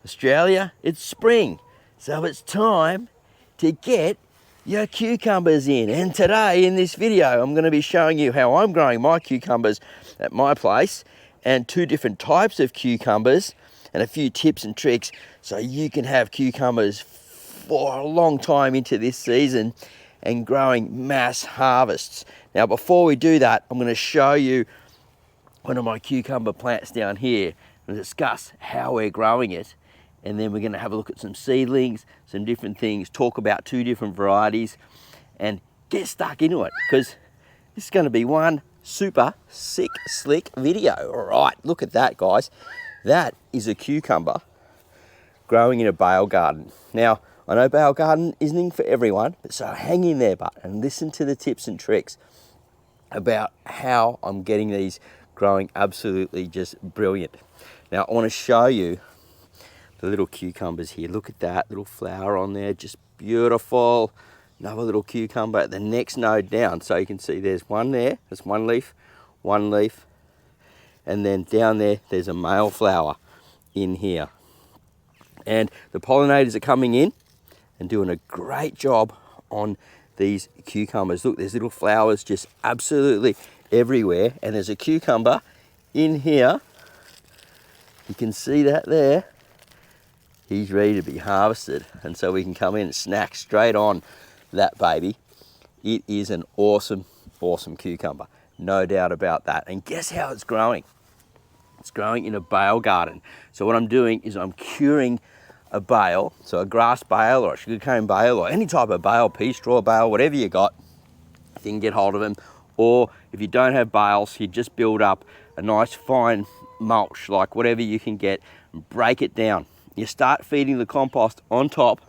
Australia, it's spring. So it's time to get your cucumbers in. And today in this video, I'm going to be showing you how I'm growing my cucumbers at my place and 2 different types of cucumbers and a few tips and tricks so you can have cucumbers for a long time into this season and growing mass harvests. Now, before we do that, I'm going to show you one of my cucumber plants down here and discuss how we're growing it. And then we're going to have a look at some seedlings, some different things, talk about 2 different varieties and get stuck into it because this is going to be one super sick, slick video. All right, look at that, guys. That is a cucumber growing in a bale garden. Now, I know bale garden isn't for everyone, but so hang in there, and listen to the tips and tricks about how I'm getting these growing absolutely just brilliant. Now, I want to show you the little cucumbers here. Look at that little flower on there, just beautiful. Another little cucumber at the next node down. So you can see there's one there, there's one leaf, and then down there, there's a male flower in here. And the pollinators are coming in and doing a great job on these cucumbers. Look, there's little flowers just absolutely everywhere. And there's a cucumber in here. You can see that there. He's ready to be harvested. And so we can come in and snack straight on that baby. It is an awesome, awesome cucumber. No doubt about that. And guess how it's growing? It's growing in a bale garden. So what I'm doing is I'm curing a bale, so a grass bale or a sugarcane bale or any type of bale, pea straw bale, whatever you got, you can get hold of them. Or if you don't have bales, you just build up a nice fine mulch, like whatever you can get, and break it down. You start feeding the compost on top,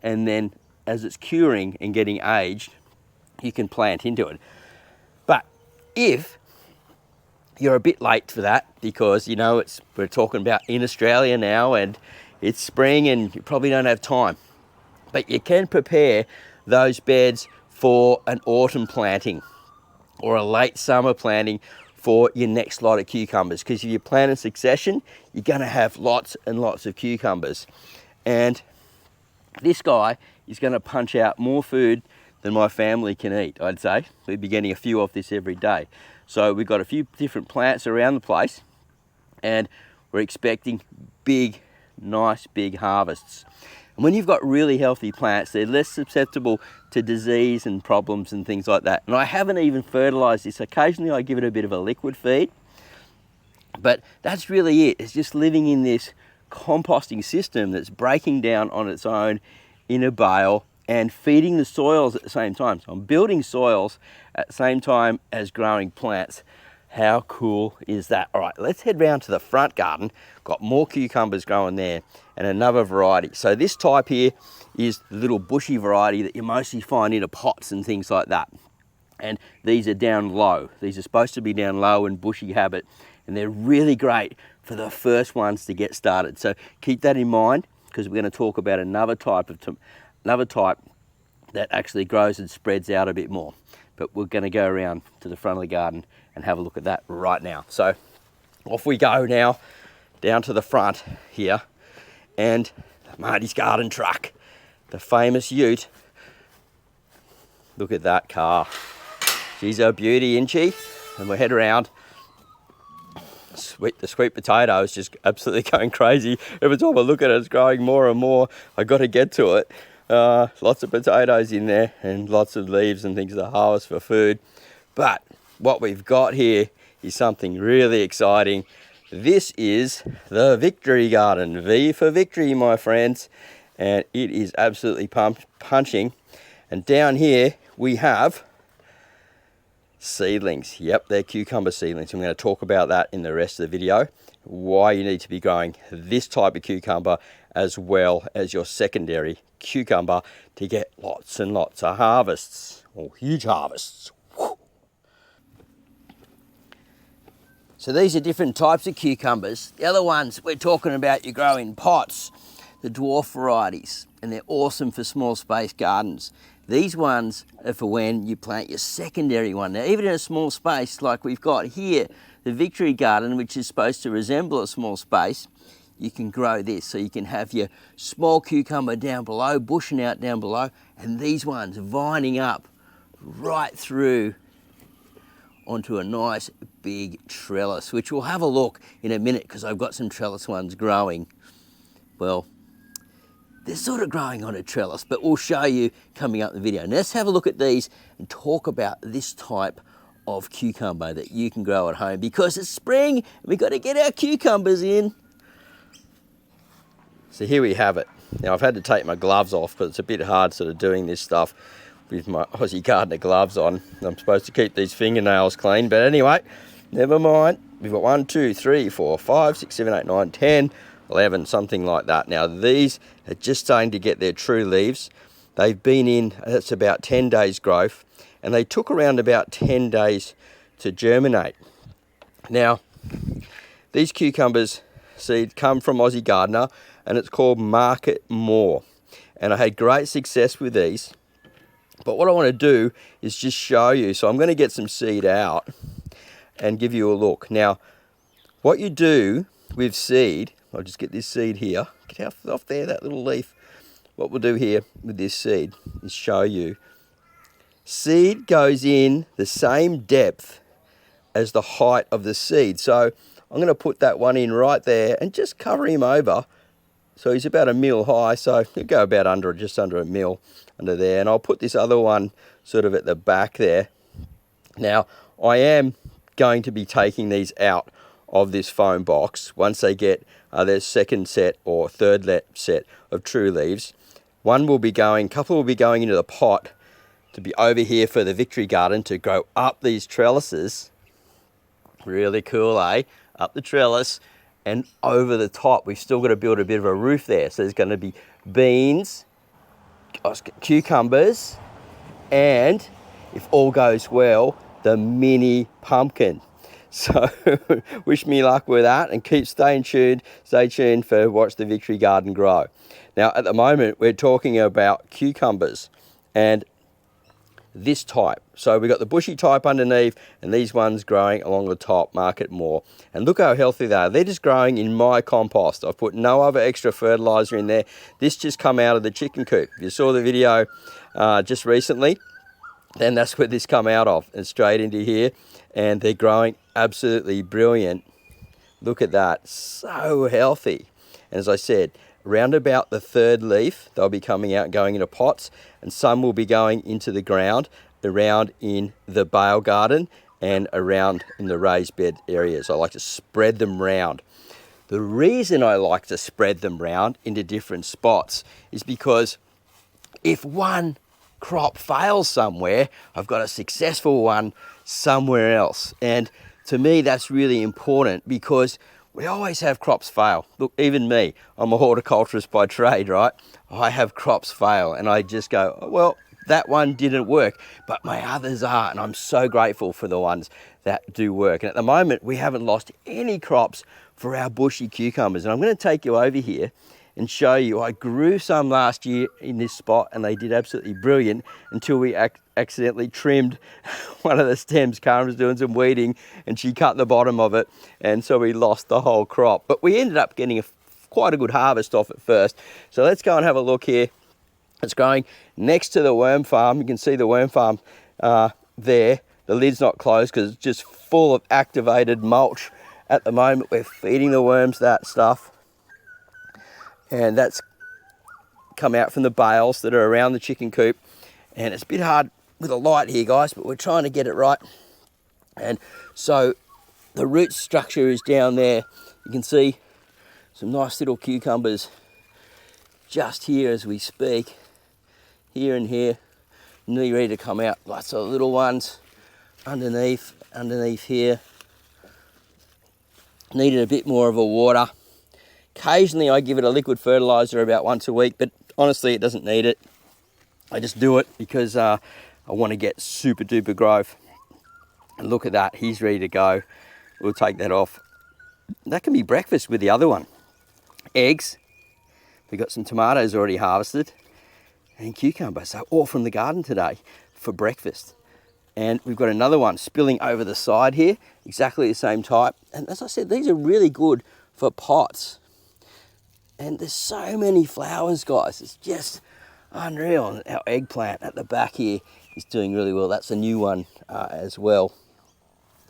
and then as it's curing and getting aged, you can plant into it. But if you're a bit late for that, because you know we're talking about in Australia now and it's spring and you probably don't have time, but you can prepare those beds for an autumn planting or a late summer planting for your next lot of cucumbers, because if you plant in succession, you're going to have lots and lots of cucumbers. And this guy is going to punch out more food than my family can eat, I'd say. We'd be getting a few of this every day. So we've got a few different plants around the place and we're expecting big, nice big harvests. And when you've got really healthy plants, they're less susceptible to disease and problems and things like that. And I haven't even fertilized this. Occasionally I give it a bit of a liquid feed, but that's really it. It's just living in this composting system that's breaking down on its own in a bale and feeding the soils at the same time. So I'm building soils at the same time as growing plants. How cool is that? All right, let's head round to the front garden. Got more cucumbers growing there and another variety. So this type here is the little bushy variety that you mostly find in pots and things like that. And these are down low. These are supposed to be down low and bushy habit, and they're really great for the first ones to get started. So keep that in mind, because we're going to talk about another type that actually grows and spreads out a bit more. But we're going to go around to the front of the garden and have a look at that right now. So off we go now, down to the front here, and Marty's garden truck, the famous ute. Look at that car. She's a beauty, isn't she? And we'll head around. The sweet potato is just absolutely going crazy. Every time I look at it, it's growing more and more. I got to get to it. Lots of potatoes in there and lots of leaves and things to harvest for food. But what we've got here is something really exciting. This is the Victory Garden. V for victory, my friends. And it is absolutely punching. And down here we have seedlings. Yep, they're cucumber seedlings. I'm going to talk about that in the rest of the video. Why you need to be growing this type of cucumber as well as your secondary cucumber to get lots and lots of harvests, or huge harvests. Woo. So these are different types of cucumbers. The other ones we're talking about you grow in pots, the dwarf varieties, and they're awesome for small space gardens. These ones are for when you plant your secondary one. Now, even in a small space like we've got here, the Victory Garden, which is supposed to resemble a small space, you can grow this. So you can have your small cucumber down below, bushing out down below, and these ones vining up right through onto a nice big trellis, which we'll have a look in a minute because I've got some trellis ones growing. Well, they're sort of growing on a trellis, but we'll show you coming up in the video. Now let's have a look at these and talk about this type of cucumber that you can grow at home, because it's spring and we've got to get our cucumbers in. So here we have it. Now I've had to take my gloves off, but it's a bit hard sort of doing this stuff with my Aussie Gardener gloves on. I'm supposed to keep these fingernails clean, but anyway, never mind. We've got 1, 2, 3, 4, 5, 6, 7, 8, 9, 10, 11, something like that. Now these are just starting to get their true leaves. They've been in, that's about 10 days growth, and they took around about 10 days to germinate. Now, these cucumbers seed come from Aussie Gardener, and it's called Market More. And I had great success with these. But what I want to do is just show you. So I'm going to get some seed out and give you a look. Now, what you do with seed, I'll just get this seed here. Get off there, that little leaf. What we'll do here with this seed is show you. Seed goes in the same depth as the height of the seed. So I'm going to put that one in right there and just cover him over. So he's about 1 mil high, so he'll go about just under 1 mil under there. And I'll put this other one sort of at the back there. Now, I am going to be taking these out of this foam box once they get their second set or third set of true leaves. Couple will be going into the pot to be over here for the Victory Garden to grow up these trellises. Really cool, eh? Up the trellis. And over the top, we've still got to build a bit of a roof there. So there's going to be beans, cucumbers, and if all goes well, the mini pumpkin. So wish me luck with that, and stay tuned for Watch the Victory Garden Grow. Now at the moment, we're talking about cucumbers and this type. So we've got the bushy type underneath and these ones growing along the top, Market More. And look how healthy they are. They're just growing in my compost. I've put no other extra fertilizer in there. This just come out of the chicken coop. If you saw the video just recently, then that's where this come out of, and straight into here. And they're growing absolutely brilliant. Look at that, so healthy. And as I said, around about the third leaf, they'll be coming out and going into pots, and some will be going into the ground around in the bale garden and around in the raised bed areas. I like to spread them round. The reason I like to spread them round into different spots is because if one crop fails somewhere, I've got a successful one somewhere else. And to me, that's really important because we always have crops fail. Look, even me, I'm a horticulturist by trade, right? I have crops fail and I just go, oh, well, that one didn't work, but my others are. And I'm so grateful for the ones that do work. And at the moment, we haven't lost any crops for our bushy cucumbers. And I'm going to take you over here and show you. I grew some last year in this spot and they did absolutely brilliant until we accidentally trimmed one of the stems. Karen was doing some weeding and she cut the bottom of it, and so we lost the whole crop. But we ended up getting quite a good harvest off it first. So let's go and have a look here. It's growing next to the worm farm. You can see the worm farm there. The lid's not closed because it's just full of activated mulch. At the moment, we're feeding the worms that stuff. And that's come out from the bales that are around the chicken coop. And it's a bit hard with a light here, guys, but we're trying to get it right. And so the root structure is down there. You can see some nice little cucumbers just here as we speak. Here and here, nearly ready to come out. Lots of little ones underneath here. Needed a bit more of a water. Occasionally I give it a liquid fertilizer about once a week, but honestly it doesn't need it. I just do it because I want to get super duper growth. And look at that, he's ready to go. We'll take that off. That can be breakfast with the other one. Eggs. We've got some tomatoes already harvested and cucumbers. So all from the garden today for breakfast. And we've got another one spilling over the side here, exactly the same type. And as I said, these are really good for pots. And there's so many flowers, guys. It's just unreal. And our eggplant at the back here is doing really well. That's a new one as well.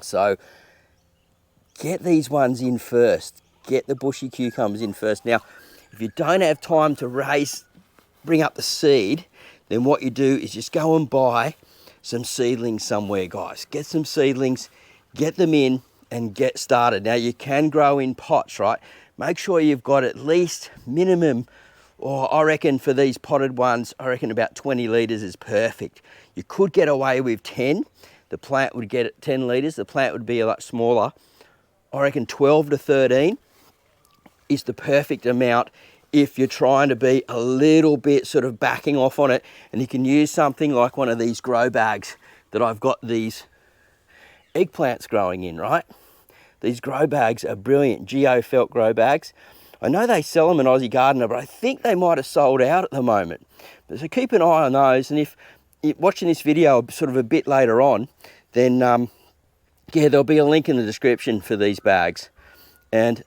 So get these ones in first. Get the bushy cucumbers in first. Now, if you don't have time to bring up the seed, then what you do is just go and buy some seedlings somewhere, guys. Get some seedlings, get them in, and get started. Now, you can grow in pots, right? Make sure you've got at least minimum, or I reckon for these potted ones, I reckon about 20 litres is perfect. You could get away with 10. The plant would get 10 litres. The plant would be a lot smaller. I reckon 12 to 13 is the perfect amount if you're trying to be a little bit sort of backing off on it. And you can use something like one of these grow bags that I've got these eggplants growing in, right? These grow bags are brilliant, GeoFelt grow bags. I know they sell them in Aussie Gardener, but I think they might have sold out at the moment. So keep an eye on those, and if you're watching this video sort of a bit later on, then yeah, there'll be a link in the description for these bags. And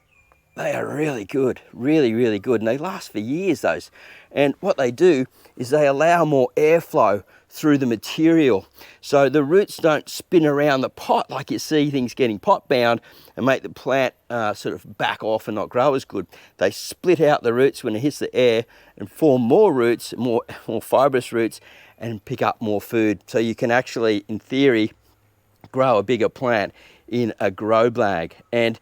they are really good, really, really good. And they last for years, those. And what they do is they allow more airflow through the material. So the roots don't spin around the pot like you see things getting pot bound and make the plant sort of back off and not grow as good. They split out the roots when it hits the air and form more roots, more fibrous roots, and pick up more food. So you can actually, in theory, grow a bigger plant in a grow bag. And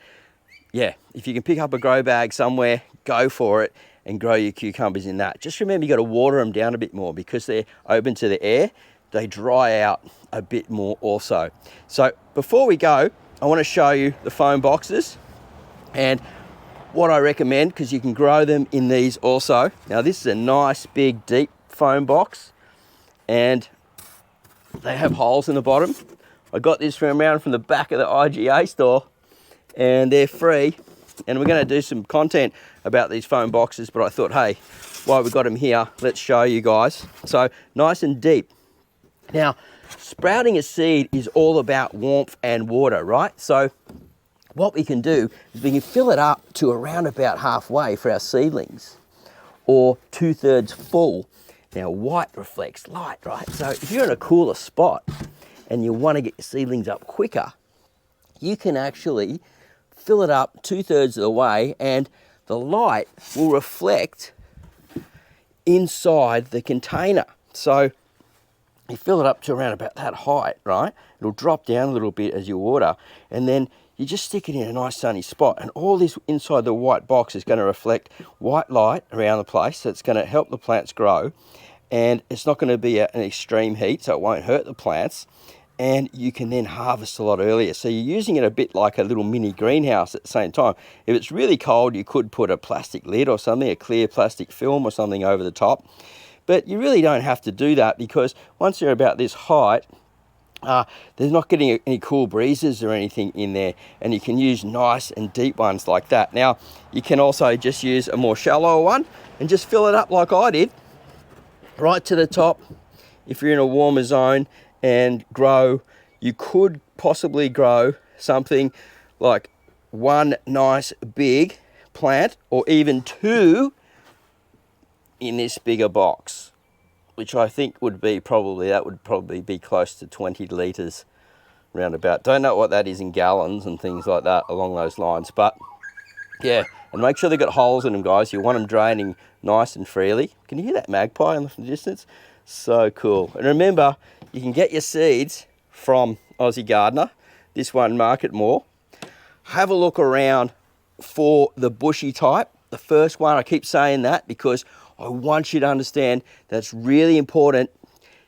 yeah, if you can pick up a grow bag somewhere, go for it and grow your cucumbers in that. Just remember, you got to water them down a bit more because they're open to the air. They dry out a bit more also. So before we go, I want to show you the foam boxes and what I recommend, because you can grow them in these also. Now this is a nice big deep foam box and they have holes in the bottom. I got this from the back of the IGA store and they're free. And we're going to do some content about these foam boxes, but I thought, hey, while we've got them here, let's show you guys. So nice and deep. Now, sprouting a seed is all about warmth and water, right? So what we can do is we can fill it up to around about halfway for our seedlings, or 2/3 full. Now, white reflects light, right? So if you're in a cooler spot and you want to get your seedlings up quicker, you can actually fill it up 2/3 of the way and the light will reflect inside the container. So you fill it up to around about that height, right? It'll drop down a little bit as you water, and then you just stick it in a nice sunny spot, and all this inside the white box is going to reflect white light around the place. So it's going to help the plants grow, and it's not going to be an extreme heat, so it won't hurt the plants. And you can then harvest a lot earlier. So you're using it a bit like a little mini greenhouse at the same time. If it's really cold, you could put a plastic lid or something, a clear plastic film or something over the top. But you really don't have to do that, because once you're about this height, there's not getting any cool breezes or anything in there, and you can use nice and deep ones like that. Now, you can also just use a more shallow one and just fill it up like I did, right to the top if you're in a warmer zone, and grow. You could possibly grow something like one nice big plant, or even two in this bigger box, which I think would be probably be close to 20 litres roundabout. Don't know what that is in gallons and things like that along those lines, but yeah. And make sure they've got holes in them, guys. You want them draining nice and freely. Can you hear that magpie in the distance? So cool. And remember, you can get your seeds from Aussie Gardener, this one Market More. Have a look around for the bushy type, the first one. I keep saying that because I want you to understand that's really important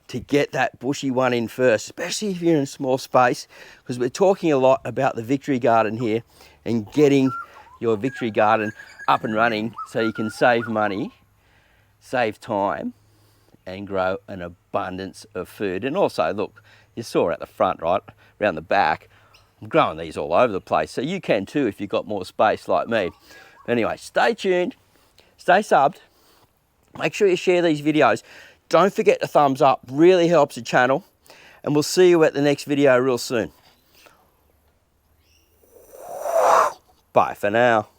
to get that bushy one in first, especially if you're in a small space, because we're talking a lot about the Victory Garden here and getting your Victory Garden up and running so you can save money, save time, and grow an abundance of food. And also, look, you saw at the front, right, around the back, I'm growing these all over the place. So you can too if you've got more space like me. Anyway, stay tuned, stay subbed, make sure you share these videos. Don't forget the thumbs up, really helps the channel. And we'll see you at the next video real soon. Bye for now.